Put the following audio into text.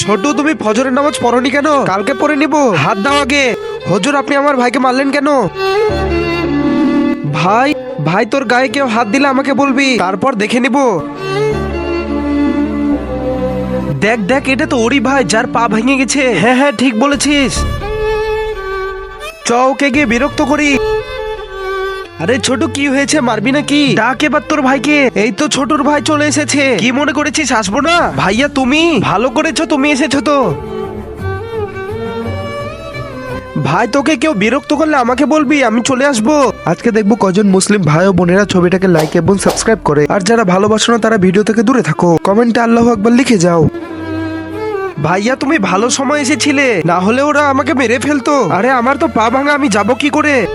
ছোট, তুমি ফজরের নামাজ পড়নি কেন? কালকে পড়ে নিব। হাত দাও আগে। হুজুর, আপনি আমার ভাইকে মারলেন কেন? ভাই, ভাই তোর গায়ে কেউ হাত দিলে আমাকে বলবি, তারপর দেখে নিব। দেখ দেখ, এটা তো ওরই ভাই যার পা ভেঙে গেছে। হ্যাঁ হ্যাঁ, ঠিক বলেছিস। চ, ওকে গিয়ে বিরক্ত করি। আরে ছোট, কি হয়েছে? মারবি নাকি? ডাক এবার তোর ভাইকে। এই তো ছোটর ভাই চলে এসেছে। কি মনে করেছিস আসবো না? ভাইয়া তুমি ভালো করেছো, তুমি এসেছো তো। ভাই, তোকে কেউ বিরক্ত করলে আমাকে বলবি, আমি চলে আসবো। আজকে দেখবো কজন মুসলিম ভাই ও বোনেরা ছবিটাকে লাইক এবং সাবস্ক্রাইব করে। আর যারা ভালোবাসো না তারা ভিডিও থেকে দূরে থাকো। কমেন্টে আল্লাহু আকবার লিখে যাও। ভাইয়া, তুমি ভালো সময় এসেছিলে, না হলে ওরা আমাকে মেরে ফেলতো। আরে আমার তো পা ভাঙা, আমি যাবো কি করে?